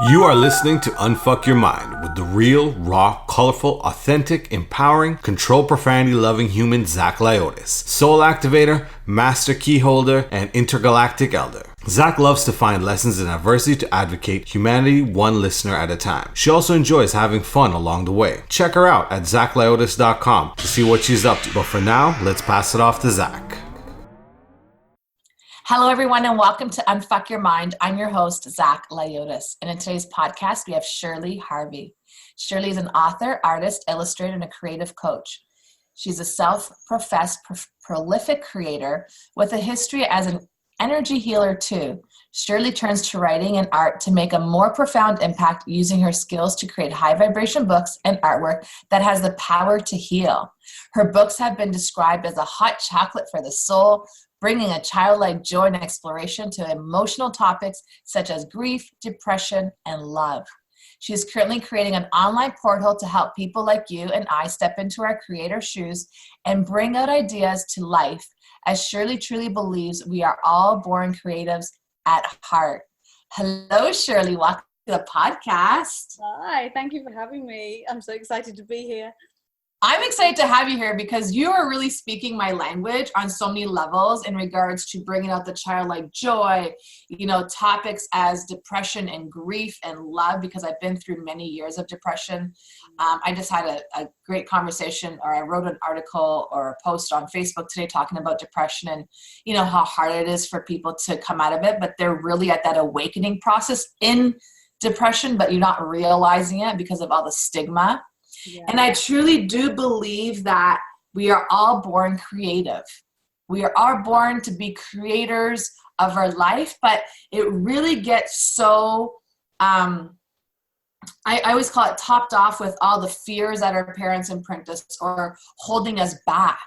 You are listening to Unfuck Your Mind with the real, raw, colorful, authentic, empowering, control profanity loving human Zach Lyotis, soul activator, master key holder, and intergalactic elder. Zach loves to find lessons in adversity to advocate humanity one listener at a time. She also enjoys having fun along the way. Check her out at zachlyotis.com to see what she's up to. But for now, let's pass it off to Zach. Hello, everyone, and welcome to Unfuck Your Mind. I'm your host, Zach Lyotis, and in today's podcast, we have Shirley Harvey. Shirley is an author, artist, illustrator, and a creative coach. She's a self-professed prolific creator with a history as an energy healer, too. Shirley turns to writing and art to make a more profound impact using her skills to create high-vibration books and artwork that has the power to heal. Her books have been described as a hot chocolate for the soul, bringing a childlike joy and exploration to emotional topics such as grief, depression, and love. She is currently creating an online portal to help people like you and I step into our creator shoes and bring out ideas to life, as Shirley truly believes we are all born creatives at heart. Hello, Shirley. Welcome to the podcast. Hi, thank you for having me. I'm so excited to be here. I'm excited to have you here because you are really speaking my language on so many levels in regards to bringing out the childlike joy, topics as depression and grief and love, because I've been through many years of depression. I just had a great conversation, or I wrote an article or a post on Facebook today talking about depression and, how hard it is for people to come out of it, but they're really at that awakening process in depression, but you're not realizing it because of all the stigma. Yeah. And I truly do believe that we are all born creative. We are all born to be creators of our life, but it really gets so, I always call it topped off with all the fears that our parents imprint us or holding us back.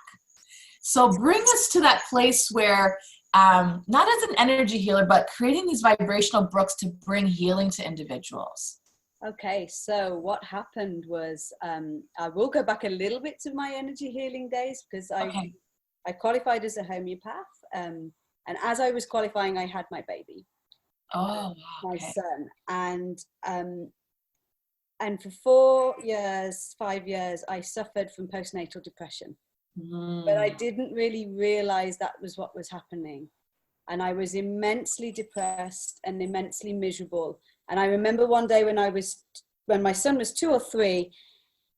So bring us to that place where, not as an energy healer, but creating these vibrational books to bring healing to individuals. Okay, so what happened was I will go back a little bit to my energy healing days because I qualified as a homeopath, and as I was qualifying, I had my baby, my son, and for 5 years, I suffered from postnatal depression, but I didn't really realize that was what was happening, and I was immensely depressed and immensely miserable. And I remember one day when my son was 2 or 3,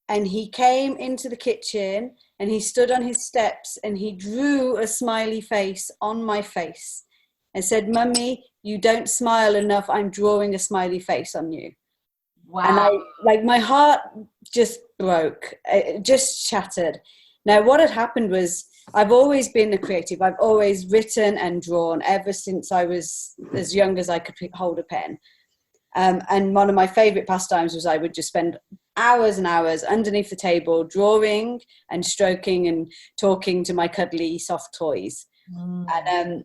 and he came into the kitchen and he stood on his steps and he drew a smiley face on my face and said, "Mummy, you don't smile enough. I'm drawing a smiley face on you." Wow. And my heart just broke. It just shattered. Now, what had happened was I've always been a creative. I've always written and drawn ever since I was as young as I could hold a pen. And one of my favorite pastimes was I would just spend hours and hours underneath the table drawing and stroking and talking to my cuddly soft toys. And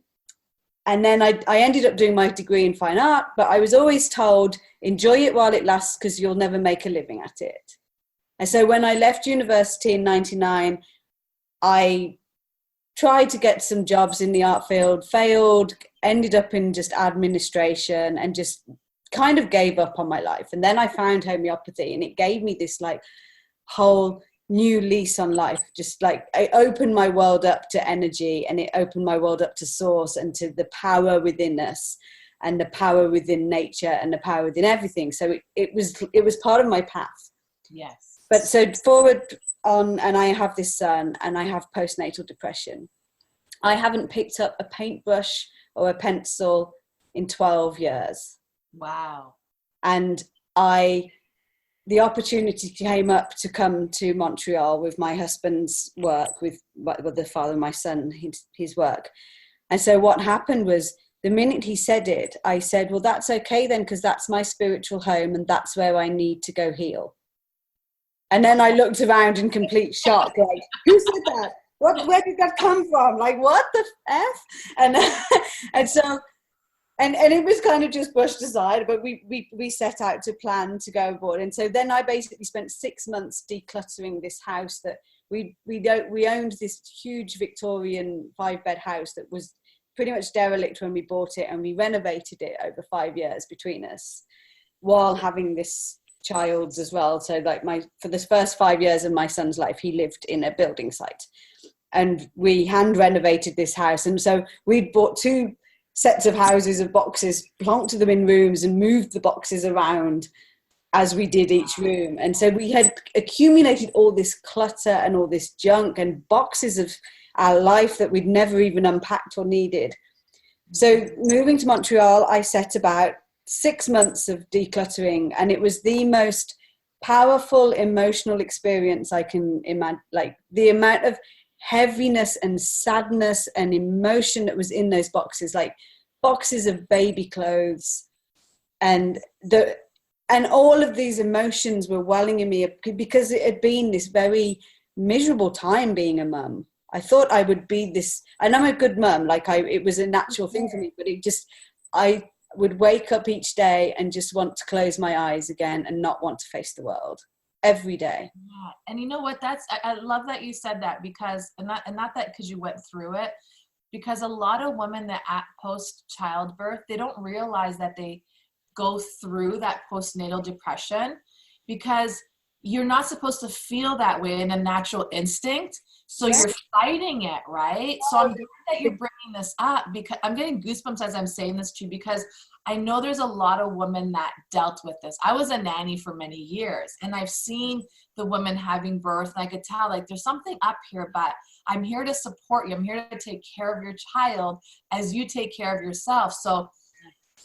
then I ended up doing my degree in fine art, but I was always told, enjoy it while it lasts because you'll never make a living at it. And so when I left university in 99, I tried to get some jobs in the art field, failed, ended up in just administration and just kind of gave up on my life. And then I found homeopathy, and it gave me this whole new lease on life. Just it opened my world up to energy, and it opened my world up to source and to the power within us and the power within nature and the power within everything. So it was part of my path. Yes. But so forward on, and I have this son and I have postnatal depression. I haven't picked up a paintbrush or a pencil in 12 years. Wow. And the opportunity came up to come to Montreal with my husband's work, with the father of my son, his work. And so what happened was, the minute he said it, I said, well, that's okay then, because that's my spiritual home and that's where I need to go heal. And then I looked around in complete shock, like, who said that? Where did that come from? Like, what the F? And so, and it was kind of just brushed aside, but we set out to plan to go abroad. And so then I basically spent 6 months decluttering this house that we owned, this huge Victorian 5-bed house that was pretty much derelict when we bought it, and we renovated it over 5 years between us. while having this child as well. So like for the first 5 years of my son's life, he lived in a building site, and we hand renovated this house. And so we'd bought 2 sets of houses of boxes, plonked them in rooms and moved the boxes around as we did each room. And so we had accumulated all this clutter and all this junk and boxes of our life that we'd never even unpacked or needed. So moving to Montreal, I set about 6 months of decluttering, and it was the most powerful emotional experience I can imagine. Like the amount of heaviness and sadness and emotion that was in those boxes, like boxes of baby clothes, and all of these emotions were welling in me because it had been this very miserable time being a mum. I thought I would be this, and I'm a good mum, it was a natural thing for me, but I would wake up each day and just want to close my eyes again and not want to face the world every day. Yeah. And you know what, I love that you said that, because, and not that because you went through it, because a lot of women that at post childbirth, they don't realize that they go through that postnatal depression, because you're not supposed to feel that way in a natural instinct. So you're fighting it, right? So I'm glad that you're bringing this up, because I'm getting goosebumps as I'm saying this to you, because I know there's a lot of women that dealt with this. I was a nanny for many years, and I've seen the women having birth, and I could tell like there's something up here, but I'm here to support you. I'm here to take care of your child as you take care of yourself. So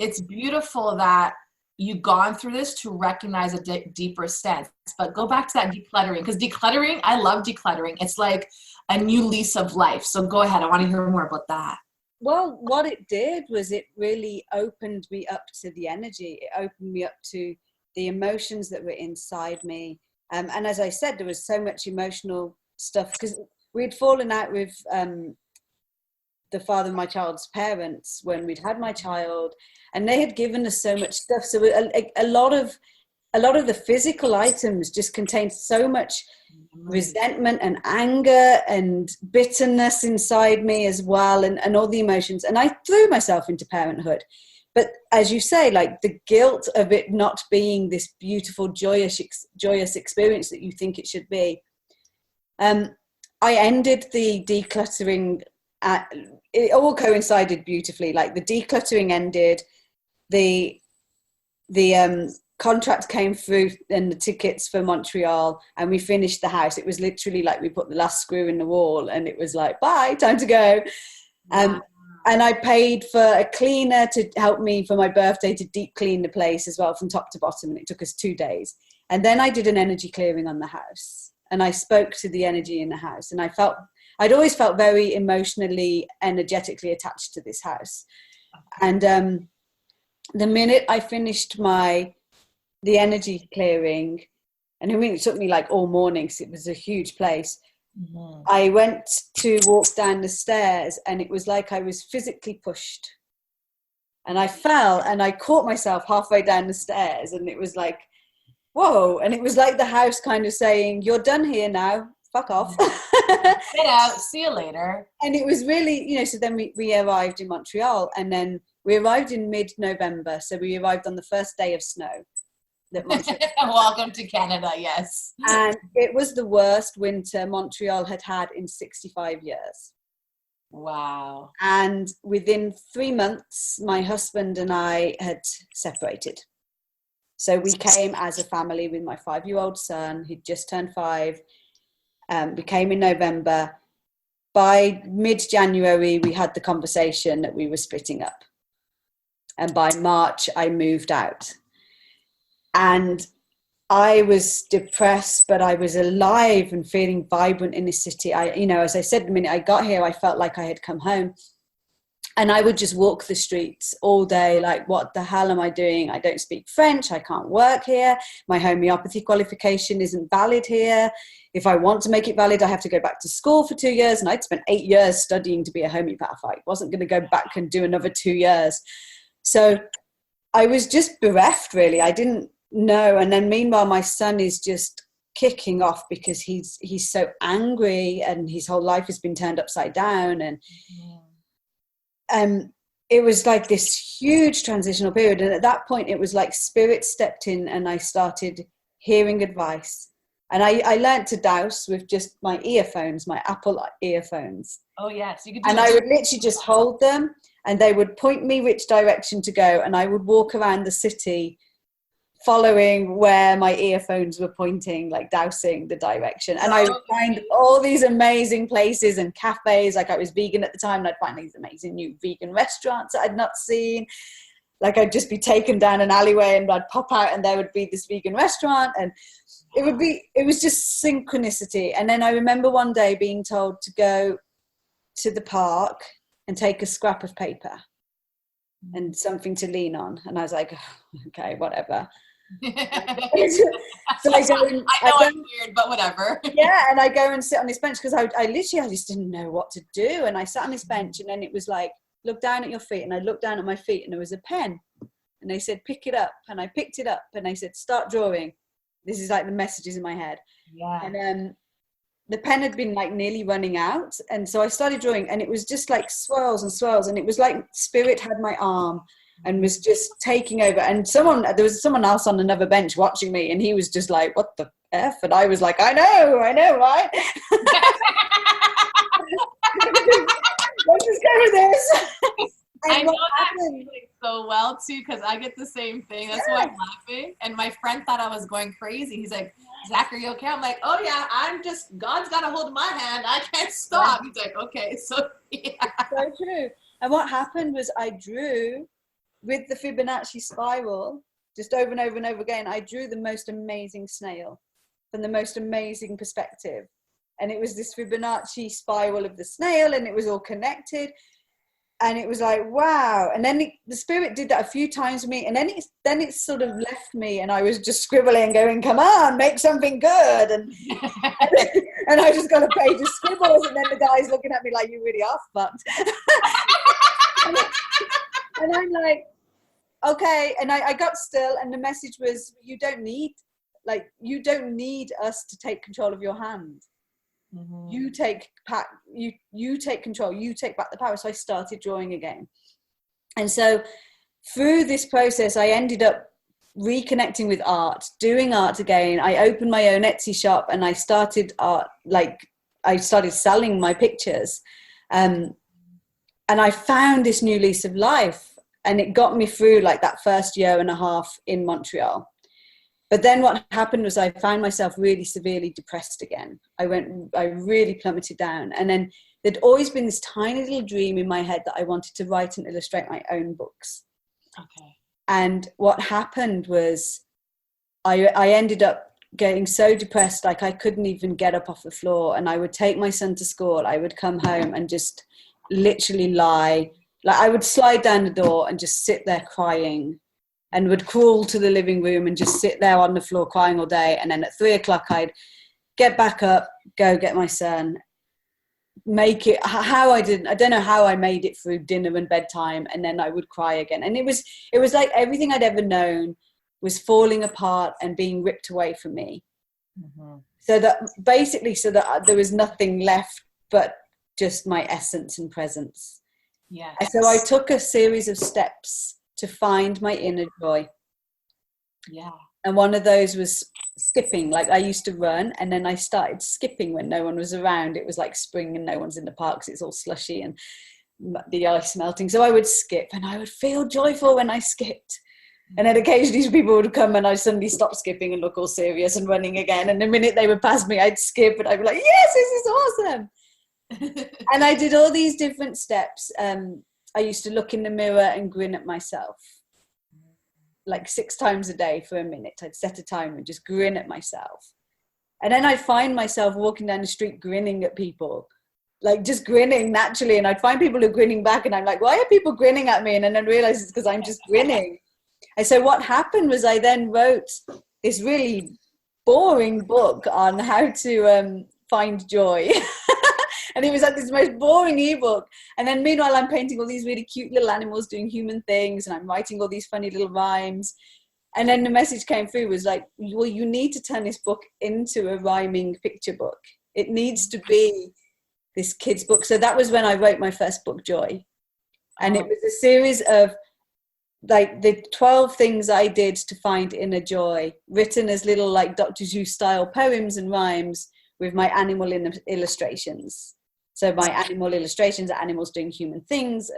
it's beautiful that you've gone through this to recognize a deeper sense. But go back to that decluttering, because decluttering, I love decluttering. It's like a new lease of life. So go ahead. I want to hear more about that. Well, what it did was it really opened me up to the energy. It opened me up to the emotions that were inside me. And as I said, there was so much emotional stuff, because we'd fallen out with the father of my child's parents when we'd had my child, and they had given us so much stuff. So a lot of the physical items just contained so much resentment and anger and bitterness inside me as well, and all the emotions. And I threw myself into parenthood. But as you say, like the guilt of it not being this beautiful, joyous experience that you think it should be. I ended the decluttering. It all coincided beautifully. Like the decluttering ended, the contract came through and the tickets for Montreal, and we finished the house. It was literally like we put the last screw in the wall, and it was like, bye, time to go. And I paid for a cleaner to help me for my birthday to deep clean the place as well from top to bottom, and it took us 2 days. And then I did an energy clearing on the house, and I spoke to the energy in the house, and I'd always felt very emotionally, energetically attached to this house. And the minute I finished the energy clearing, and I mean, it took me like all morning because it was a huge place. Mm-hmm. I went to walk down the stairs, and it was like I was physically pushed. And I fell, and I caught myself halfway down the stairs, and it was like, whoa. And it was like the house kind of saying, you're done here now. Fuck off. Get out. See you later. And it was really, so then we arrived in Montreal, and then we arrived in mid-November. So we arrived on the first day of snow. Welcome to Canada, yes. And it was the worst winter Montreal had had in 65 years. Wow. And within 3 months, my husband and I had separated. So we came as a family with my 5-year-old son. He'd just turned 5. We came in November. By mid-January, we had the conversation that we were splitting up. And by March, I moved out. And I was depressed, but I was alive and feeling vibrant in the city. As I said the minute I got here, I felt like I had come home. And I would just walk the streets all day, like, what the hell am I doing? I don't speak French. I can't work here. My homeopathy qualification isn't valid here. If I want to make it valid, I have to go back to school for 2 years. And I'd spent 8 years studying to be a homeopath. I wasn't going to go back and do another 2 years. So I was just bereft, really. I didn't know. And then meanwhile, my son is just kicking off because he's so angry, and his whole life has been turned upside down. And it was like this huge transitional period. And at that point, it was like spirit stepped in and I started hearing advice. And I learned to douse with just my earphones, my Apple earphones. Oh, yes. You could do and I would literally just hold them and they would point me which direction to go. And I would walk around the city following where my earphones were pointing, like dousing the direction. And I would find all these amazing places and cafes. Like I was vegan at the time, and I'd find these amazing new vegan restaurants that I'd not seen. Like I'd just be taken down an alleyway and I'd pop out and there would be this vegan restaurant, and it was just synchronicity. And then I remember one day being told to go to the park and take a scrap of paper and something to lean on. And I was like, oh, okay, whatever. So I I'm weird, but whatever. Yeah, and I go and sit on this bench because I just didn't know what to do. And I sat on this bench, and then it was like, look down at your feet. And I looked down at my feet, and there was a pen. And they said, pick it up. And I picked it up, and they said, start drawing. This is like the messages in my head. Yeah. And the pen had been like nearly running out. And so I started drawing, and it was just like swirls and swirls. And it was like spirit had my arm and was just taking over. And there was someone else on another bench watching me, and he was just like, what the F? And I was like, I know, right? Let's just go with this. I know that so well too, because I get the same thing. That's why I'm laughing. And my friend thought I was going crazy. He's like, Zach, are you okay? I'm like, oh yeah, God's got a hold of my hand. I can't stop. He's like, okay, so yeah. So true. And what happened was I drew with the Fibonacci spiral, just over and over and over again. I drew the most amazing snail from the most amazing perspective. And it was this Fibonacci spiral of the snail, and it was all connected. And it was like, wow. And then the spirit did that a few times with me. And then it sort of left me, and I was just scribbling, going, come on, make something good. And I just got a page of scribbles. And then the guy's looking at me like, you really are fucked. and I'm like, okay. And I got still. And the message was, you don't need us to take control of your hand. Mm-hmm. You take control, you take back the power. So I started drawing again. And so through this process, I ended up reconnecting with art, doing art again. I opened my own Etsy shop, and I started art, like I started selling my pictures. And I found this new lease of life, and it got me through like that first year and a half in Montreal. But then what happened was I found myself really severely depressed again. I really plummeted down. And then there'd always been this tiny little dream in my head that I wanted to write and illustrate my own books. Okay. And what happened was I ended up getting so depressed, like I couldn't even get up off the floor. And I would take my son to school. I would come home and just literally lie. Like I would slide down the door and just sit there crying, and would crawl to the living room and just sit there on the floor crying all day. And then at 3:00, I'd get back up, go get my son, make it I don't know how I made it through dinner and bedtime. And then I would cry again. And it was like everything I'd ever known was falling apart and being ripped away from me. Mm-hmm. So that there was nothing left but just my essence and presence. Yeah. So I took a series of steps to find my inner joy. Yeah. And one of those was skipping. Like I used to run, and then I started skipping when no one was around. It was like spring and no one's in the parks. It's all slushy and the ice melting. So I would skip, and I would feel joyful when I skipped. And then occasionally people would come, and I'd suddenly stop skipping and look all serious and running again. And the minute they would pass me, I'd skip, and I'd be like, yes, this is awesome. And I did all these different steps. I used to look in the mirror and grin at myself like 6 times a day for a minute. I'd set a timer and just grin at myself. And then I'd find myself walking down the street grinning at people, like just grinning naturally. And I'd find people who are grinning back, and I'm like, why are people grinning at me? And then I realized it's because I'm just grinning. And so what happened was I then wrote this really boring book on how to find joy. And it was like this most boring ebook. And then meanwhile, I'm painting all these really cute little animals doing human things, and I'm writing all these funny little rhymes. And then the message came through was like, well, you need to turn this book into a rhyming picture book. It needs to be this kid's book. So that was when I wrote my first book, Joy. And it was a series of like the 12 things I did to find inner joy, written as little like Dr. Zeus style poems and rhymes with my animal illustrations. So my animal illustrations are animals doing human things,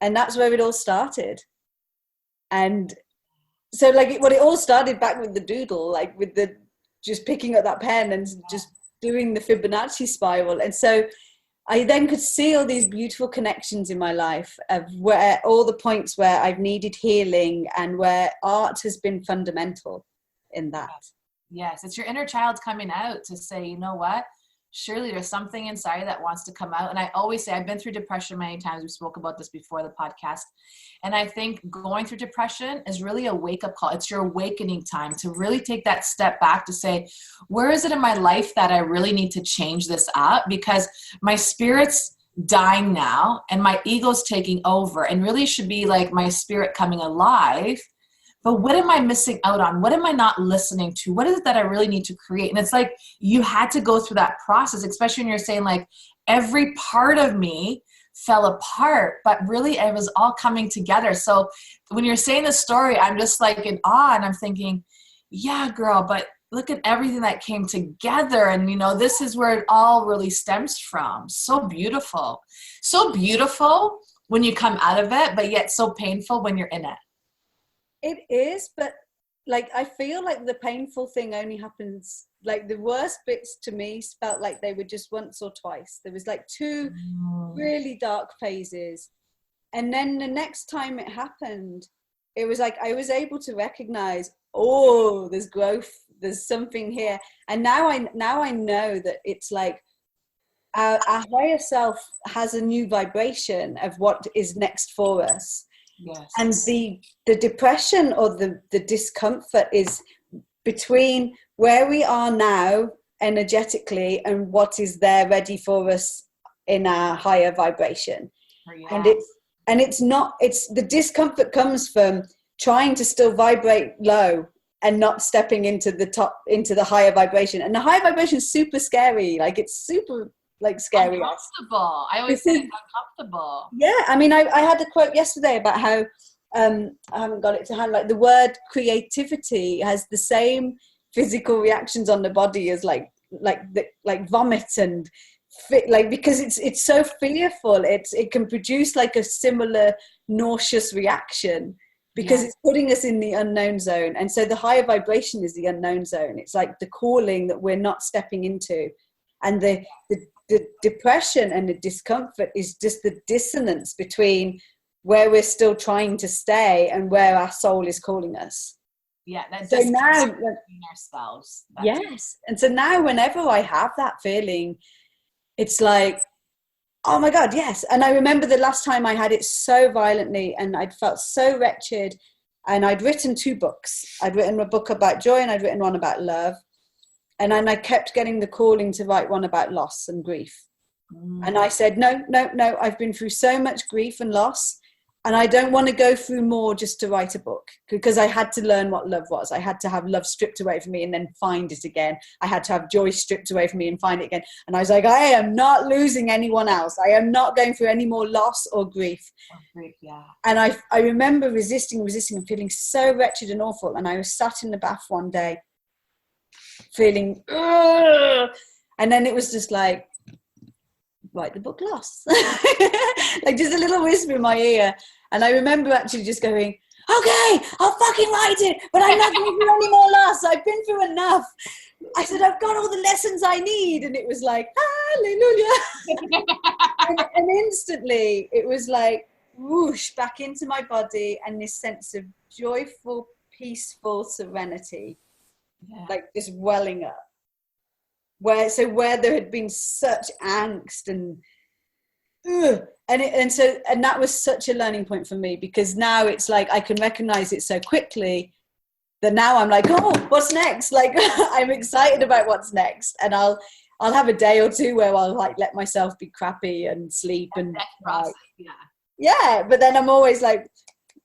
and that's where it all started. And so like it all started back with the doodle, like with the just picking up that pen and just doing the Fibonacci spiral. And so I then could see all these beautiful connections in my life of where all the points where I've needed healing and where art has been fundamental in that. Yes, it's your inner child coming out to say, you know what, Shirley, there's something inside that wants to come out. And I always say, I've been through depression many times. We spoke about this before the podcast. And I think going through depression is really a wake-up call. It's your awakening time to really take that step back to say, where is it in my life that I really need to change this up? Because my spirit's dying now and my ego's taking over, and really should be like my spirit coming alive. But what am I missing out on? What am I not listening to? What is it that I really need to create? And it's like you had to go through that process, especially when you're saying like every part of me fell apart, but really it was all coming together. So when you're saying the story, I'm just like in awe, and I'm thinking, yeah, girl, but look at everything that came together. And, you know, this is where it all really stems from. So beautiful. So beautiful when you come out of it, but yet so painful when you're in it. It is, but like I feel like the painful thing only happens, like the worst bits to me felt like they were just once or twice. There was like two really dark phases, and then the next time it happened, it was like I was able to recognize, oh, there's growth, there's something here. And now I know that it's like our higher self has a new vibration of what is next for us. Yes. And the depression or the discomfort is between where we are now energetically and what is there ready for us in our higher vibration. Yeah. And it's the discomfort comes from trying to still vibrate low and not stepping into the higher vibration. And the higher vibration is super scary. Like it's super like scary. Uncomfortable. I always say it's uncomfortable. Yeah, I mean, I had a quote yesterday about how I haven't got it to hand. Like the word creativity has the same physical reactions on the body as like vomit and like because it's so fearful. It can produce like a similar nauseous reaction because it's putting us in the unknown zone. And so the higher vibration is the unknown zone. It's like the calling that we're not stepping into, and the depression and the discomfort is just the dissonance between where we're still trying to stay and where our soul is calling us. Yeah, that's so now ourselves. Yes. And so now whenever I have that feeling, it's like, oh my God, yes. And I remember the last time I had it so violently and I'd felt so wretched, and I'd written 2 books. I'd written a book about joy and I'd written one about love. And then I kept getting the calling to write one about loss and grief. And I said, no, I've been through so much grief and loss, and I don't want to go through more just to write a book, because I had to learn what love was. I had to have love stripped away from me and then find it again. I had to have joy stripped away from me and find it again. And I was like, I am not losing anyone else. I am not going through any more loss or grief. Yeah. And I remember resisting and feeling so wretched and awful. And I was sat in the bath one day feeling, ugh! And then it was just like, write the book Loss. Like just a little whisper in my ear. And I remember actually just going, okay, I'll fucking write it, but I'm not going to do any more loss. I've been through enough. I said, I've got all the lessons I need. And it was like, hallelujah. and instantly it was like whoosh back into my body, and this sense of joyful, peaceful serenity, like just welling up. Where there had been such angst and that was such a learning point for me, because now it's like I can recognize it so quickly that now I'm like, oh, what's next? Like I'm excited about what's next, and I'll have a day or two where I'll like let myself be crappy and sleep and like, but then I'm always like,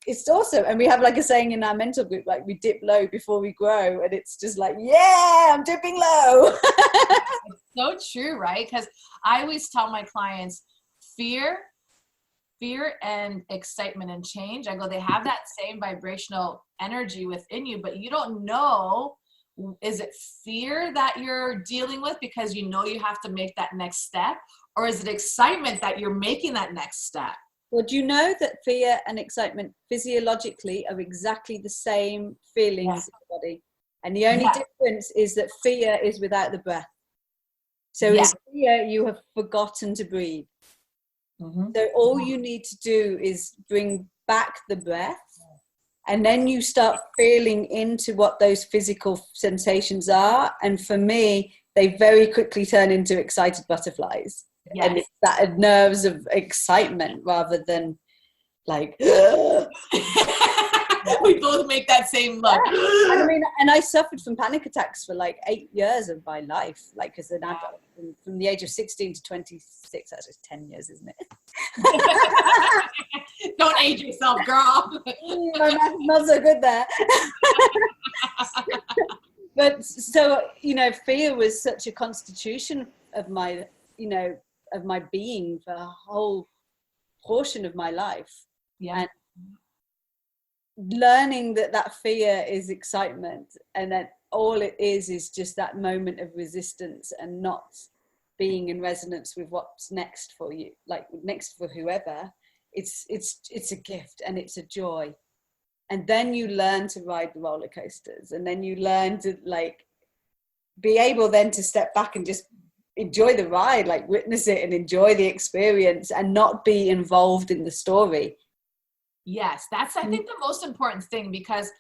it's awesome. And we have like a saying in our mental group, like we dip low before we grow, and it's just like, yeah, I'm dipping low. It's so true, right? Because I always tell my clients, fear fear and excitement and change, I go, they have that same vibrational energy within you, but you don't know, is it fear that you're dealing with because you know you have to make that next step? Or is it excitement that you're making that next step? Well, do you know that fear and excitement physiologically are exactly the same feelings in the body? And the only difference is that fear is without the breath. So in fear, you have forgotten to breathe. So all you need to do is bring back the breath, and then you start feeling into what those physical sensations are. And for me, they very quickly turn into excited butterflies. Yes. And it's that nerves of excitement rather than like we both make that same look. I mean, and I suffered from panic attacks for like 8 years of my life, like as an adult, from the age of 16 to 26. That's just 10 years, isn't it? Don't age yourself, girl. My math's not so good there. But so, you know, fear was such a constitution of my, you know, of my being for a whole portion of my life. And learning that fear is excitement, and that all it is just that moment of resistance and not being in resonance with what's next for you, like next for whoever. It's a gift and it's a joy. And then you learn to ride the roller coasters, and then you learn to like be able then to step back and just enjoy the ride, like witness it and enjoy the experience and not be involved in the story. Yes, that's, I think, the most important thing, because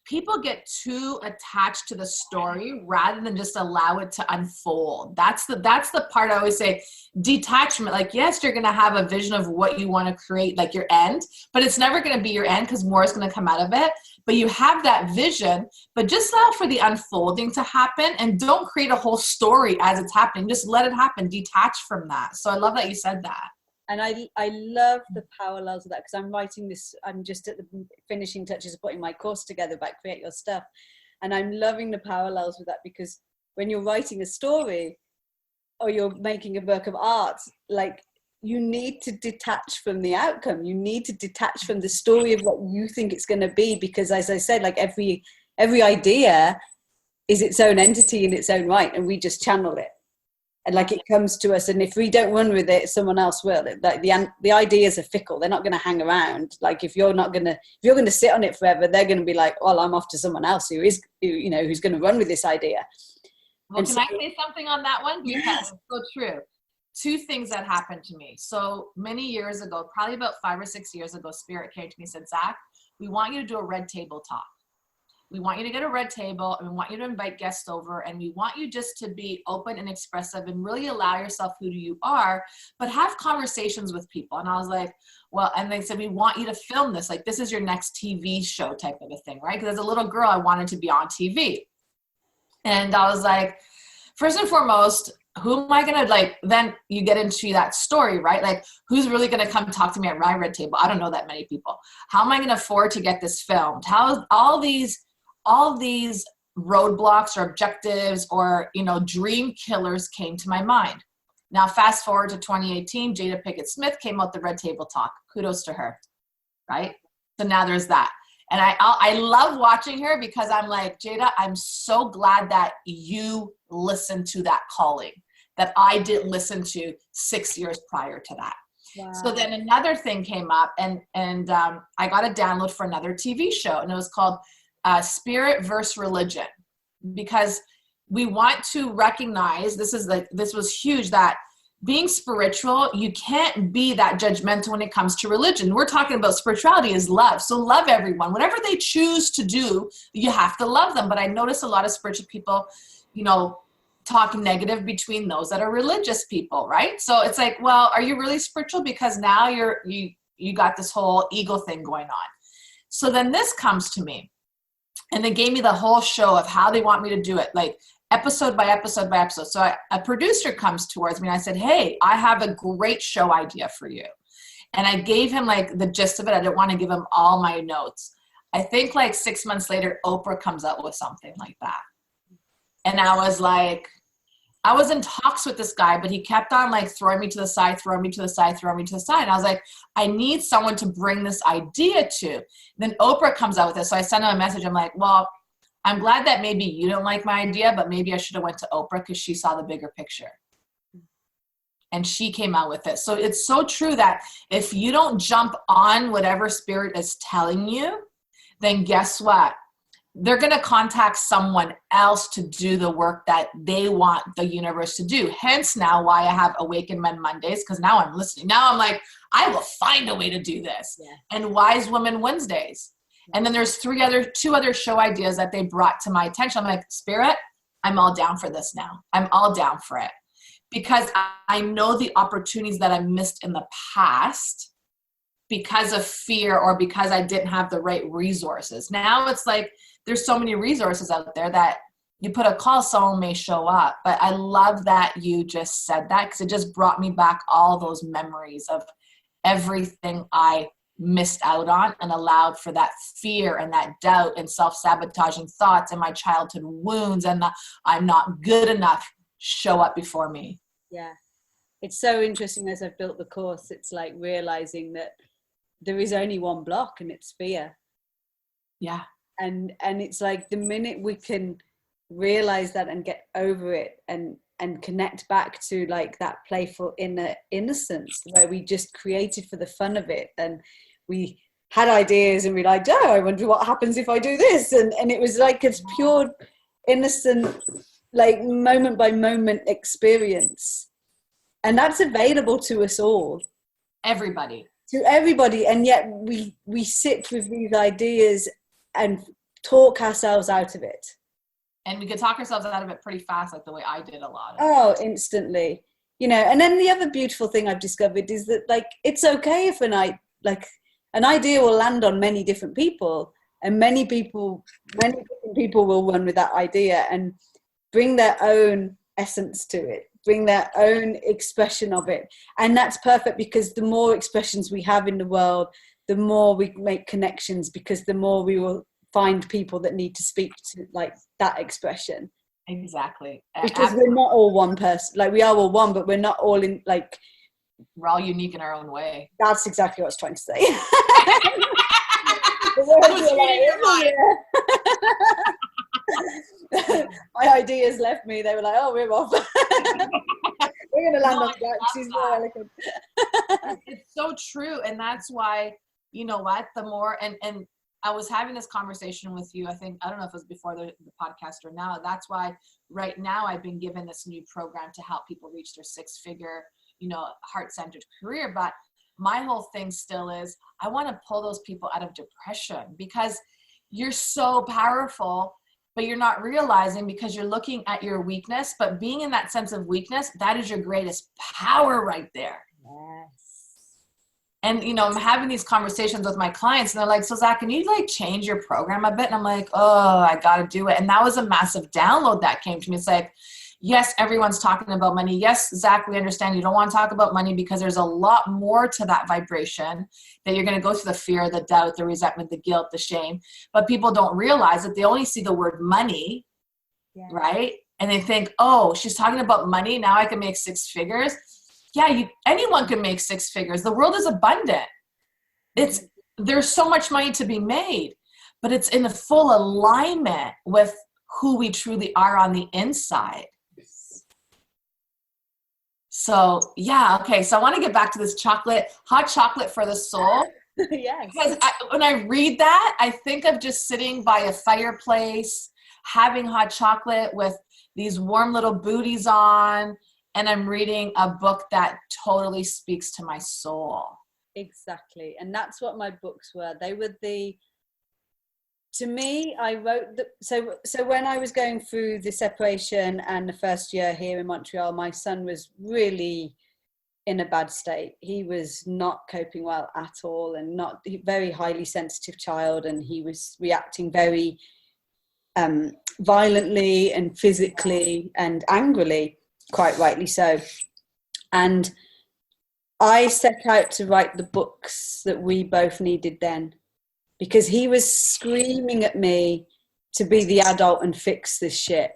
people get too attached to the story rather than just allow it to unfold. That's the part I always say, detachment. Like, yes, you're going to have a vision of what you want to create, like your end, but it's never going to be your end because more is going to come out of it. But you have that vision, but just allow for the unfolding to happen, and don't create a whole story as it's happening. Just let it happen. Detach from that. So I love that you said that. And I love the parallels of that, because I'm writing this, I'm just at the finishing touches of putting my course together about Create Your Stuff. And I'm loving the parallels with that, because when you're writing a story or you're making a work of art, like, you need to detach from the outcome. You need to detach from the story of what you think it's going to be, because as I said, like every idea is its own entity in its own right, and we just channel it. And like it comes to us, and if we don't run with it, someone else will. Like the ideas are fickle; they're not going to hang around. Like if you're going to sit on it forever, they're going to be like, "Well, I'm off to someone else who's going to run with this idea." Well, can I say something on that one? Because it's so true. Two things that happened to me. So many years ago, probably about 5 or 6 years ago, Spirit came to me and said, "Zach, we want you to do a red table talk. We want you to get a red table, and we want you to invite guests over, and we want you just to be open and expressive and really allow yourself who you are, but have conversations with people." And I was like, well, and they said, "We want you to film this. Like, this is your next TV show type of a thing," right? Because as a little girl, I wanted to be on TV. And I was like, first and foremost, who am I going to, like, then you get into that story, right? Like, who's really going to come talk to me at my red table? I don't know that many people. How am I going to afford to get this filmed? How all these roadblocks or objectives or, dream killers came to my mind. Now, fast forward to 2018, Jada Pinkett Smith came out the Red Table Talk. Kudos to her, right? So now there's that. And I love watching her, because I'm like, Jada, I'm so glad that you listened to that calling that I didn't listen to 6 years prior to that. Wow. So then another thing came up, and I got a download for another TV show, and it was called Spirit versus Religion, because we want to recognize, this was huge, that being spiritual, you can't be that judgmental when it comes to religion. We're talking about spirituality is love. So love everyone. Whatever they choose to do, you have to love them. But I notice a lot of spiritual people, talk negative between those that are religious people, right? So it's like, well, are you really spiritual? Because now you got this whole ego thing going on. So then this comes to me. And they gave me the whole show of how they want me to do it, like episode by episode by episode. So a producer comes towards me, and I said, "Hey, I have a great show idea for you." And I gave him like the gist of it. I didn't want to give him all my notes. I think like 6 months later, Oprah comes out with something like that. And I was like, I was in talks with this guy, but he kept on like throwing me to the side, throwing me to the side, throwing me to the side. And I was like, I need someone to bring this idea to. And then Oprah comes out with it. So I sent him a message. I'm like, well, I'm glad that maybe you don't like my idea, but maybe I should have went to Oprah because she saw the bigger picture. And she came out with it. So it's so true that if you don't jump on whatever spirit is telling you, then guess what? They're going to contact someone else to do the work that they want the universe to do. Hence now why I have Awaken Men Mondays, because now I'm listening. Now I'm like, I will find a way to do this. Yeah. And Wise Women Wednesdays. And then there's two other show ideas that they brought to my attention. I'm like, Spirit, I'm all down for this now. I'm all down for it. Because I know the opportunities that I missed in the past because of fear or because I didn't have the right resources. Now it's like there's so many resources out there that you put a call, someone may show up. But I love that you just said that because it just brought me back all those memories of everything I missed out on and allowed for that fear and that doubt and self-sabotaging thoughts and my childhood wounds and the I'm not good enough show up before me. Yeah. It's so interesting as I've built the course, it's like realizing that there is only one block and it's fear. Yeah. And it's like the minute we can realize that and get over it and connect back to like that playful inner innocence where we just created for the fun of it and we had ideas and we like, oh, I wonder what happens if I do this. And it was like it's pure innocent, like moment by moment experience. And that's available to us all. Everybody. To everybody. And yet we sit with these ideas and talk ourselves out of it. And we could talk ourselves out of it pretty fast, like the way I did a lot of Oh, instantly. You know, and then the other beautiful thing I've discovered is that like it's okay if an idea will land on many different people and many different people will run with that idea and bring their own essence to it, bring their own expression of it. And that's perfect because the more expressions we have in the world, the more we make connections because the more we will find people that need to speak to like that expression. Exactly. Because we're not all one person. Like we are all one, but we're not all in like... We're all unique in our own way. That's exactly what I was trying to say. My ideas left me. They were like, oh, we're off. We're going to land on that. She's more eloquent. It's so true. And that's why, you know what, the more, and I was having this conversation with you, I don't know if it was before the podcast or now. That's why right now I've been given this new program to help people reach their 6-figure, heart-centered career. But my whole thing still is I want to pull those people out of depression because you're so powerful, but you're not realizing because you're looking at your weakness, but being in that sense of weakness, that is your greatest power right there. Yes. And, I'm having these conversations with my clients and they're like, so Zach, can you like change your program a bit? And I'm like, oh, I got to do it. And that was a massive download that came to me. It's like, yes, everyone's talking about money. Yes, Zach, we understand you don't want to talk about money because there's a lot more to that vibration that you're going to go through the fear, the doubt, the resentment, the guilt, the shame. But people don't realize that they only see the word money, right? And they think, oh, she's talking about money. Now I can make 6 figures. Yeah, anyone can make 6 figures. The world is abundant. There's so much money to be made, but it's in the full alignment with who we truly are on the inside. So yeah, okay. So I want to get back to this hot chocolate for the soul. Yeah. Because when I read that, I think of just sitting by a fireplace, having hot chocolate with these warm little booties on, and I'm reading a book that totally speaks to my soul. Exactly. And that's what my books were. They were to me, I wrote so when I was going through the separation and the first year here in Montreal, my son was really in a bad state. He was not coping well at all and not very highly sensitive child. And he was reacting very violently and physically and angrily, quite rightly so. And I set out to write the books that we both needed then, because he was screaming at me to be the adult and fix this shit.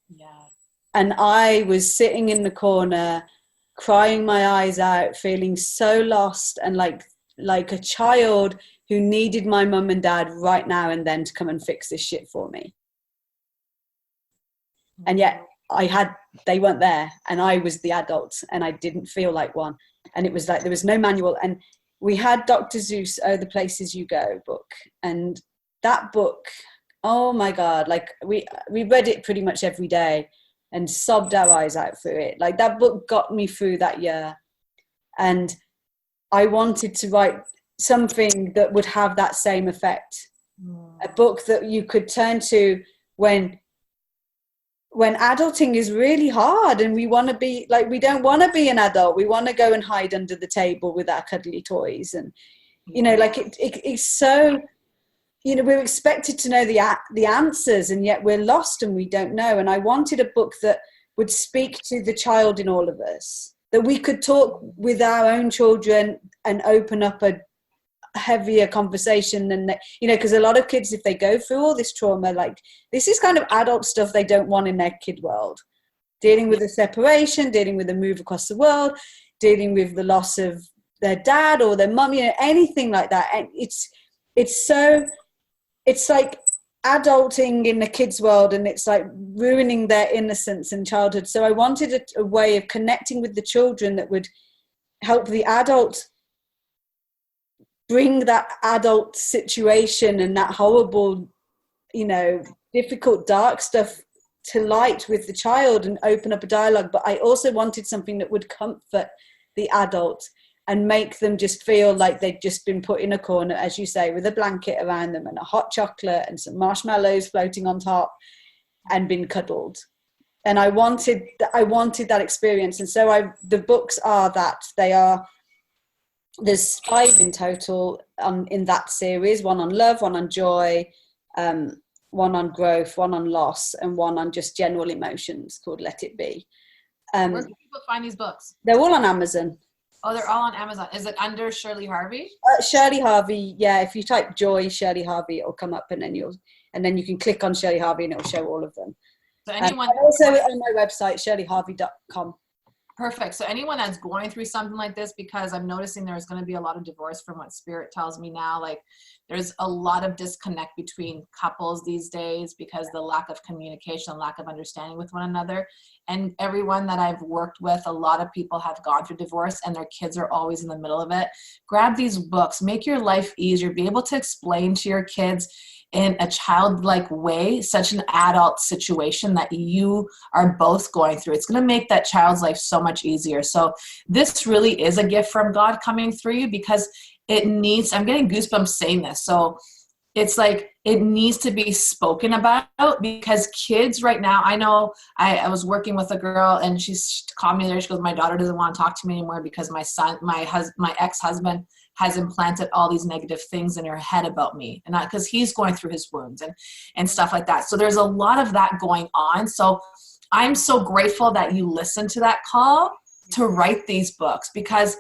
Yeah. And I was sitting in the corner, crying my eyes out, feeling so lost and like a child who needed my mum and dad right now and then to come and fix this shit for me. And yet they weren't there, and I was the adult, and I didn't feel like one. And it was like there was no manual. And we had Dr. Zeus, Oh, the Places You Go book. And that book, oh my God, like we read it pretty much every day and sobbed our eyes out through it. Like that book got me through that year. And I wanted to write something that would have that same effect. A book that you could turn to when adulting is really hard and we want to be like, we don't want to be an adult. We want to go and hide under the table with our cuddly toys. And, you know, like it's so, you know, we're expected to know the answers, and yet we're lost and we don't know. And I wanted a book that would speak to the child in all of us, that we could talk with our own children and open up a heavier conversation than that, you know, because a lot of kids, if they go through all this trauma, like this is kind of adult stuff they don't want in their kid world, dealing with the separation, dealing with the move across the world, dealing with the loss of their dad or their mum, you know, anything like that. And it's like adulting in the kids world, and it's like ruining their innocence and childhood. So I wanted a way of connecting with the children that would help the adult bring that adult situation and that horrible, you know, difficult, dark stuff to light with the child and open up a dialogue. But I also wanted something that would comfort the adult and make them just feel like they'd just been put in a corner, as you say, with a blanket around them and a hot chocolate and some marshmallows floating on top and been cuddled. And I wanted that experience. And so the books are that. There's 5 in total in that series, 1 on love, 1 on joy, 1 on growth, 1 on loss, and 1 on just general emotions called Let It Be. Where can people find these books? They're all on Amazon. Oh, they're all on Amazon. Is it under Shirley Harvey? Shirley Harvey, yeah. If you type joy, Shirley Harvey, it'll come up, and then you can click on Shirley Harvey and it'll show all of them. So anyone also on my website, shirleyharvey.com. Perfect. So anyone that's going through something like this, because I'm noticing there's going to be a lot of divorce from what Spirit tells me now. Like there's a lot of disconnect between couples these days because the lack of communication, lack of understanding with one another. And everyone that I've worked with, a lot of people have gone through divorce and their kids are always in the middle of it. Grab these books, make your life easier, be able to explain to your kids in a childlike way such an adult situation that you are both going through. It's going to make that child's life so much easier. So this really is a gift from God coming through you, because it needs, I'm getting goosebumps saying this. So it's like it needs to be spoken about, because kids right now, I know I was working with a girl and she called me there. She goes, my daughter doesn't want to talk to me anymore because my ex-husband has implanted all these negative things in her head about me, and because he's going through his wounds and stuff like that. So there's a lot of that going on. So I'm so grateful that you listened to that call to write these books, because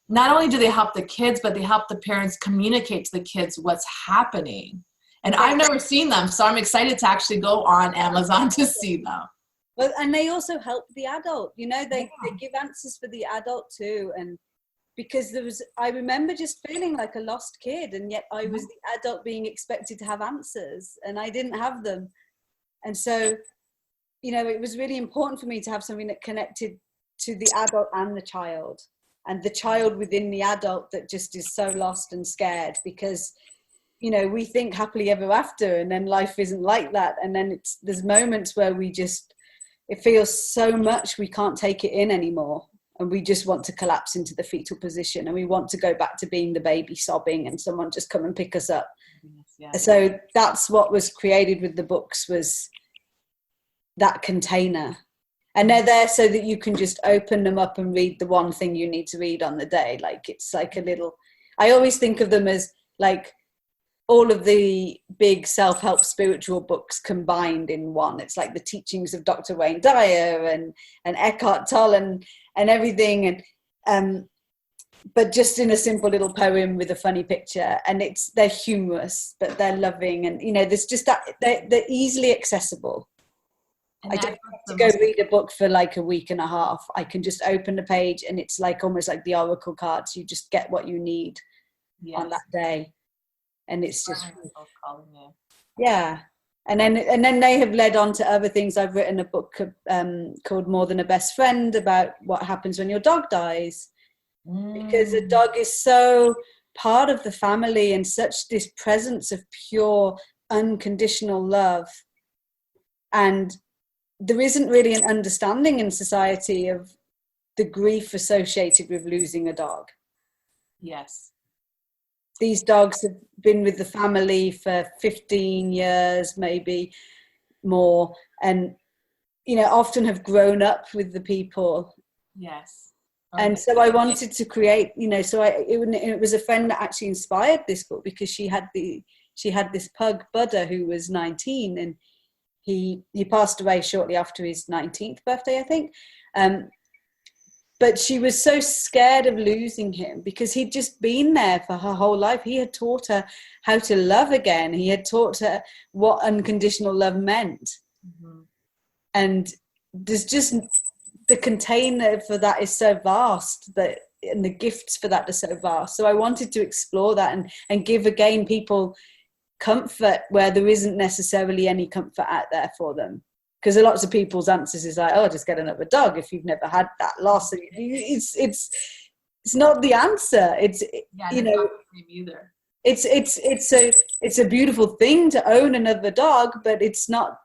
not only do they help the kids, but they help the parents communicate to the kids what's happening. And I've never seen them, so I'm excited to actually go on Amazon to see them. Well, and they also help the adult, you know, they give answers for the adult too. And because I remember just feeling like a lost kid, and yet I was the adult being expected to have answers and I didn't have them. And so, you know, it was really important for me to have something that connected to the adult and the child within the adult that just is so lost and scared, because, you know, we think happily ever after, and then life isn't like that. And then there's moments where it feels so much we can't take it in anymore. And we just want to collapse into the fetal position, and we want to go back to being the baby sobbing and someone just come and pick us up. Yes. So that's what was created with the books, was that container. And they're there so that you can just open them up and read the one thing you need to read on the day. Like it's like a little, I always think of them as like all of the big self-help spiritual books combined in one. It's like the teachings of Dr. Wayne Dyer and Eckhart Tolle and everything. And but just in a simple little poem with a funny picture. And they're humorous, but they're loving. And, you know, there's just that they're easily accessible. And I don't have to go read a book for like a week and a half. I can just open the page and it's like almost like the oracle cards. You just get what you need on that day. And it's just, yeah. And then they have led on to other things. I've written a book called More Than a Best Friend about what happens when your dog dies. Because a dog is so part of the family and such this presence of pure, unconditional love. And there isn't really an understanding in society of the grief associated with losing a dog. Yes. These dogs have been with the family for 15 years, maybe more, and, you know, often have grown up with the people. Yes. And so I wanted to create, you know, so it was a friend that actually inspired this book, because she had this pug, Buddha, who was 19, and he passed away shortly after his 19th birthday, I think. But she was so scared of losing him because he'd just been there for her whole life. He had taught her how to love again. He had taught her what unconditional love meant. Mm-hmm. And there's just, the container for that is so vast, and the gifts for that are so vast. So I wanted to explore that and give again people comfort where there isn't necessarily any comfort out there for them. Because lots of people's answers is like, oh, just get another dog if you've never had that loss. It's not the answer. It's, you know, either. It's a beautiful thing to own another dog, but it's not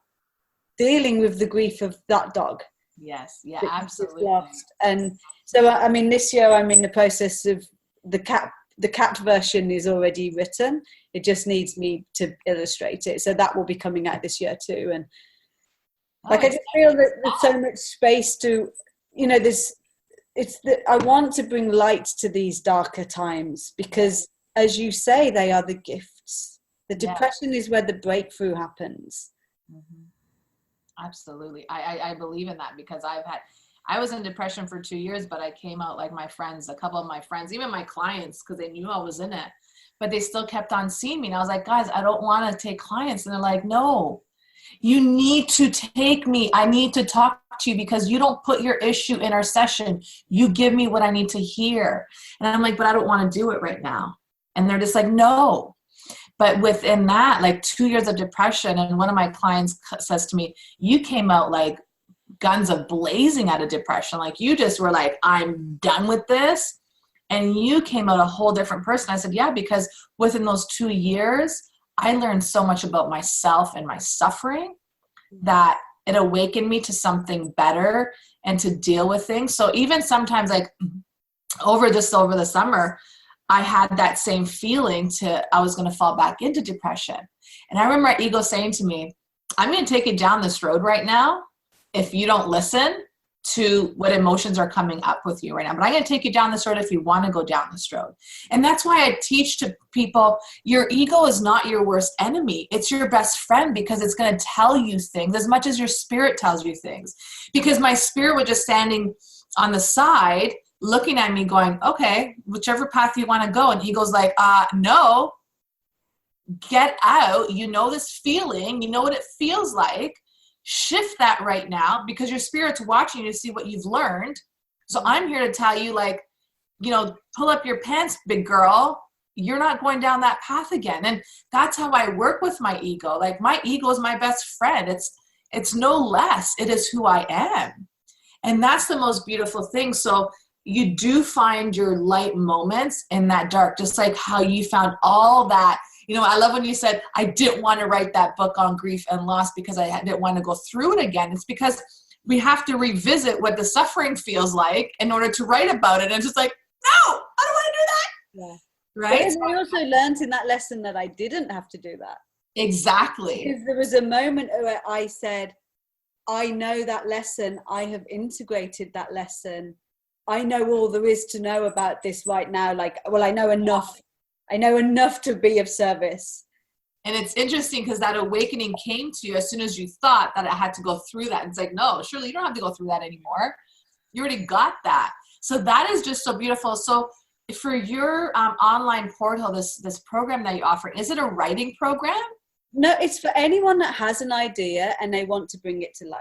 dealing with the grief of that dog. Yes, yeah, absolutely. Lost. And so, I mean, this year I'm in the process of the cat version is already written. It just needs me to illustrate it. So that will be coming out this year too. And I just feel that there's so much space to, you know, I want to bring light to these darker times because, as you say, they are the gifts. The depression is where the breakthrough happens. Mm-hmm. Absolutely. I believe in that because I was in depression for 2 years, but I came out like my friends, a couple of my friends, even my clients, because they knew I was in it, but they still kept on seeing me. And I was like, guys, I don't want to take clients. And they're like, no, you need to take me. I need to talk to you because you don't put your issue in our session. You give me what I need to hear. And I'm like, but I don't want to do it right now. And they're just like, no. But within that, like 2 years of depression, and one of my clients says to me, you came out like guns a blazing out of depression. Like you just were like, I'm done with this. And you came out a whole different person. I said, yeah, because within those 2 years, I learned so much about myself and my suffering that it awakened me to something better and to deal with things. So even sometimes like over the summer, I had that same feeling I was going to fall back into depression. And I remember my ego saying to me, I'm going to take you down this road right now if you don't listen to what emotions are coming up with you right now. But I'm going to take you down this road if you want to go down this road. And that's why I teach to people, your ego is not your worst enemy. It's your best friend because it's going to tell you things as much as your spirit tells you things. Because my spirit was just standing on the side looking at me going, okay, whichever path you want to go. And ego's like, no, get out. You know this feeling. You know what it feels like. Shift that right now because your spirit's watching you to see what you've learned. So I'm here to tell you, like, you know, pull up your pants, big girl. You're not going down that path again. And that's how I work with my ego. Like my ego is my best friend. It's no less. It is who I am. And that's the most beautiful thing. So you do find your light moments in that dark, just like how you found all that. You know, I love when you said, I didn't want to write that book on grief and loss because I didn't want to go through it again. It's because we have to revisit what the suffering feels like in order to write about it. And it's just like, no, I don't want to do that. Yeah. Right? But I also learned in that lesson that I didn't have to do that. Exactly. Because there was a moment where I said, I know that lesson. I have integrated that lesson. I know all there is to know about this right now. Like, well, I know enough. I know enough to be of service. And it's interesting because that awakening came to you as soon as you thought that it had to go through that. It's like, no, Shirley, you don't have to go through that anymore. You already got that. So that is just so beautiful. So for your online portal, this program that you offer, is it a writing program? No, it's for anyone that has an idea and they want to bring it to life.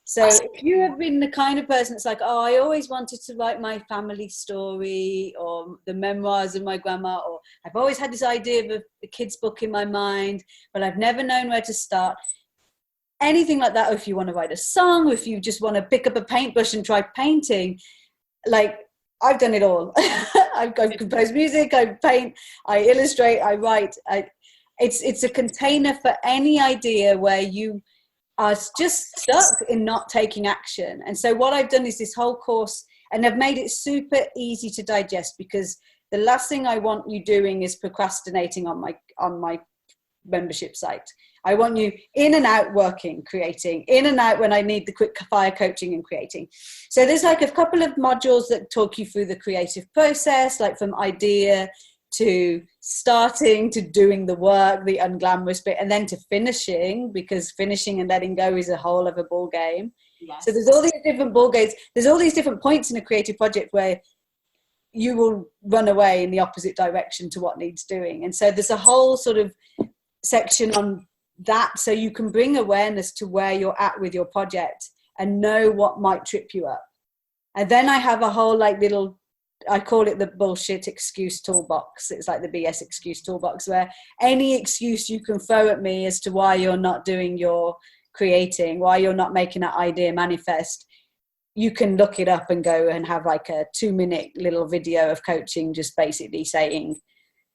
So if you have been the kind of person that's like, oh, I always wanted to write my family story or the memoirs of my grandma, or I've always had this idea of a kid's book in my mind, but I've never known where to start. Anything like that, or if you want to write a song, or if you just want to pick up a paintbrush and try painting, like I've done it all. I've composed music, I paint, I illustrate, I write. It's a container for any idea where you are just stuck in not taking action. And so what I've done is this whole course, and I've made it super easy to digest, because the last thing I want you doing is procrastinating on my membership site. I want you in and out working, creating, in and out when I need the quick fire coaching and creating. So there's like a couple of modules that talk you through the creative process, like from idea to starting to doing the work, the unglamorous bit, and then to finishing, because finishing and letting go is a whole other ball game. Yes. So there's all these different ball games. There's all these different points in a creative project where you will run away in the opposite direction to what needs doing. And so there's a whole sort of section on that, so you can bring awareness to where you're at with your project and know what might trip you up. And then I have a whole like little, I call it the bullshit excuse toolbox. It's like the BS excuse toolbox, where any excuse you can throw at me as to why you're not doing your creating, why you're not making that idea manifest, you can look it up and go and have like a 2-minute little video of coaching, just basically saying,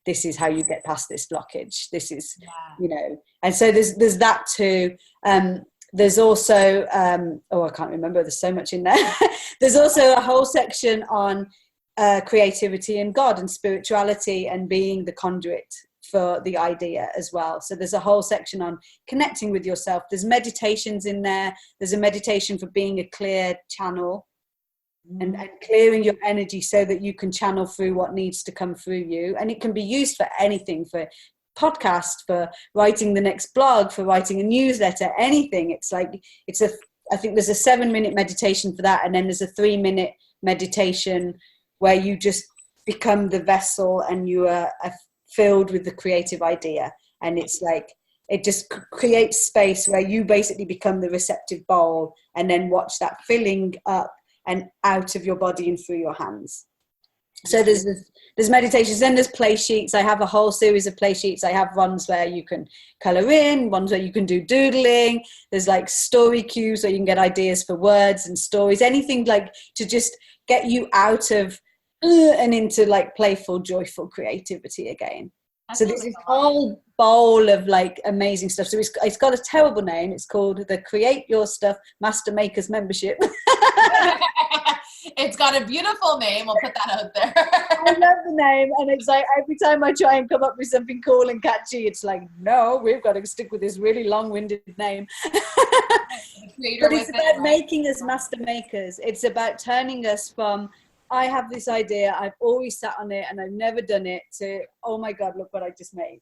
this is how you get past this blockage. This is, you know, and so there's that too. There's also, I can't remember, there's so much in there. There's also a whole section on creativity and God and spirituality and being the conduit for the idea as well. So there's a whole section on connecting with yourself. There's meditations in there. There's a meditation for being a clear channel and clearing your energy so that you can channel through what needs to come through you. And it can be used for anything, for podcast, for writing the next blog, for writing a newsletter, anything. It's like, I think there's a 7-minute meditation for that. And then there's a 3-minute meditation where you just become the vessel and you are filled with the creative idea. And it's like, it just creates space where you basically become the receptive bowl and then watch that filling up and out of your body and through your hands. So there's meditations, then there's play sheets. I have a whole series of play sheets. I have ones where you can color in, ones where you can do doodling. There's like story cues where you can get ideas for words and stories, anything like to just get you out of and into like playful, joyful creativity again. So there's this whole bowl of like amazing stuff. So it's got a terrible name. It's called the Create Your Stuff Master Makers Membership. It's got a beautiful name. We'll put that out there. I love the name. And it's like every time I try and come up with something cool and catchy, it's like, no, we've got to stick with this really long-winded name. But it's about making us master makers. It's about turning us from, I have this idea, I've always sat on it and I've never done it, to, oh my God, look what I just made.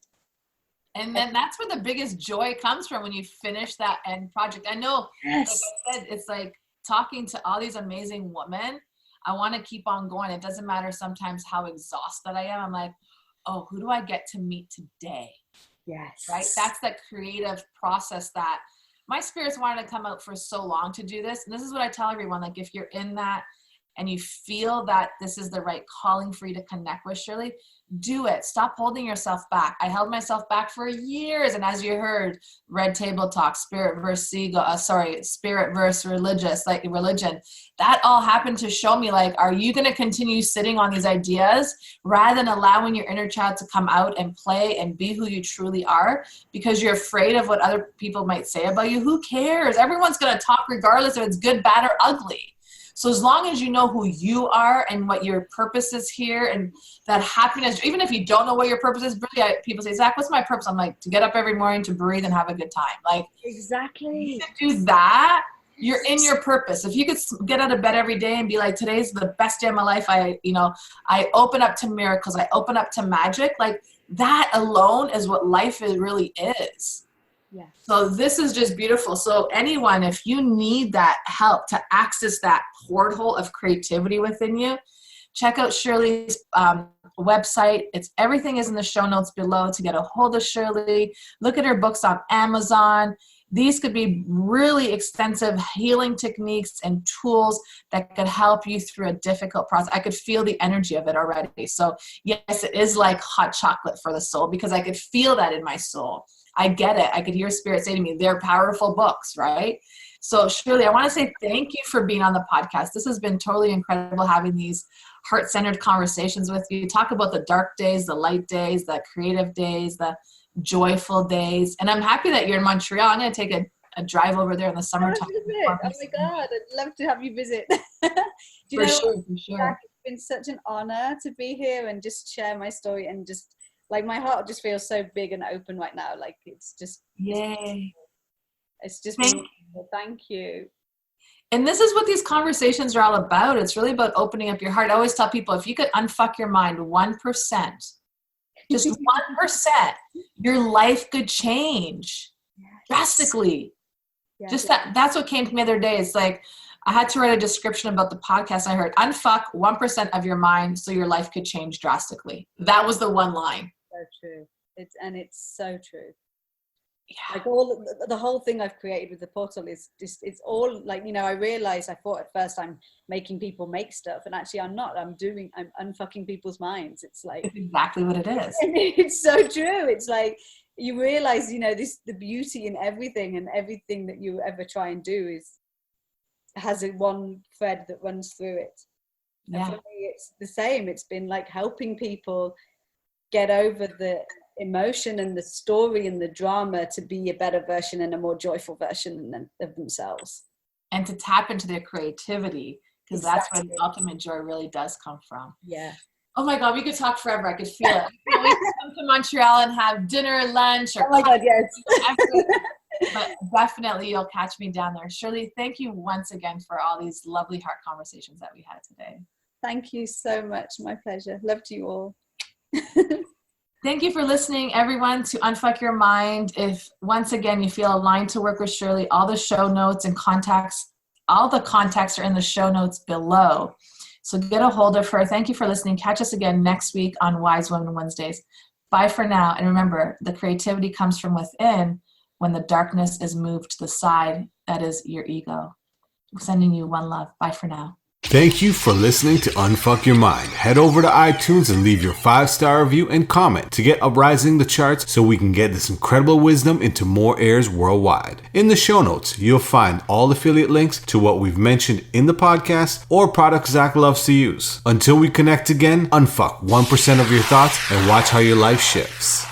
And then that's where the biggest joy comes from, when you finish that end project. I know, yes. Like I said, it's like talking to all these amazing women. I want to keep on going. It doesn't matter sometimes how exhausted I am. I'm like, oh, who do I get to meet today? Yes. Right? That's the creative process that my spirits wanted to come out for so long to do this. And this is what I tell everyone, like if you're in that and you feel that this is the right calling for you to connect with Shirley, do it. Stop holding yourself back. I held myself back for years. And as you heard, Red Table Talk, spirit versus religion, that all happened to show me, like, are you going to continue sitting on these ideas rather than allowing your inner child to come out and play and be who you truly are, because you're afraid of what other people might say about you? Who cares? Everyone's going to talk regardless if it's good, bad, or ugly. So as long as you know who you are and what your purpose is here, and that happiness, even if you don't know what your purpose is, really, people say, Zach, what's my purpose? I'm like, to get up every morning, to breathe and have a good time. Like, exactly. To do that, you're in your purpose. If you could get out of bed every day and be like, today's the best day of my life. I open up to miracles. I open up to magic. Like, that alone is what life really is. Yeah. So this is just beautiful. So anyone, if you need that help to access that portal of creativity within you, check out Shirley's website. Everything is in the show notes below to get a hold of Shirley. Look at her books on Amazon. These could be really extensive healing techniques and tools that could help you through a difficult process. I could feel the energy of it already. So yes, it is like hot chocolate for the soul, because I could feel that in my soul. I get it. I could hear spirit say to me, they're powerful books, right? So Shirley, I want to say thank you for being on the podcast. This has been totally incredible having these heart-centered conversations with you. Talk about the dark days, the light days, the creative days, the joyful days. And I'm happy that you're in Montreal. I'm going to take a drive over there in the summertime. Oh my God, I'd love to have you visit. For sure. Jack, it's been such an honor to be here and just share my story, and just like my heart just feels so big and open right now. Like it's just, yay. It's just beautiful. Thank you. And this is what these conversations are all about. It's really about opening up your heart. I always tell people, if you could unfuck your mind 1%, just 1%, your life could change drastically. Yes. Just that's what came to me the other day. It's like, I had to write a description about the podcast. I heard, unfuck 1% of your mind so your life could change drastically. That was the one line. So true. It's so true. Yeah. Like all the whole thing I've created with the portal is just, it's all like, I realized, I thought at first I'm making people make stuff, and actually I'm not. I'm unfucking people's minds. It's like, it's exactly what it is. It's so true. It's like you realize, the beauty in everything, and everything that you ever try and do has one thread that runs through it. Yeah. And for me, it's the same. It's been like helping people get over the emotion and the story and the drama to be a better version and a more joyful version of themselves. And to tap into their creativity, because that's where the ultimate joy really does come from. Yeah. Oh my God, we could talk forever. I could feel it. I can't wait to come to Montreal and have dinner, lunch, or oh my God, yes. But definitely you'll catch me down there. Shirley, thank you once again for all these lovely heart conversations that we had today. Thank you so much. My pleasure. Love to you all. Thank you for listening, everyone, to Unfuck Your Mind. If, once again, you feel aligned to work with Shirley, all the show notes and contacts, all the contacts are in the show notes below. So get a hold of her. Thank you for listening. Catch us again next week on Wise Women Wednesdays. Bye for now. And remember, the creativity comes from within when the darkness is moved to the side. That is your ego. I'm sending you one love. Bye for now. Thank you for listening to Unfuck Your Mind. Head over to iTunes and leave your 5-star review and comment to get uprising the charts so we can get this incredible wisdom into more ears worldwide. In the show notes, you'll find all affiliate links to what we've mentioned in the podcast or products Zach loves to use. Until we connect again, unfuck 1% of your thoughts and watch how your life shifts.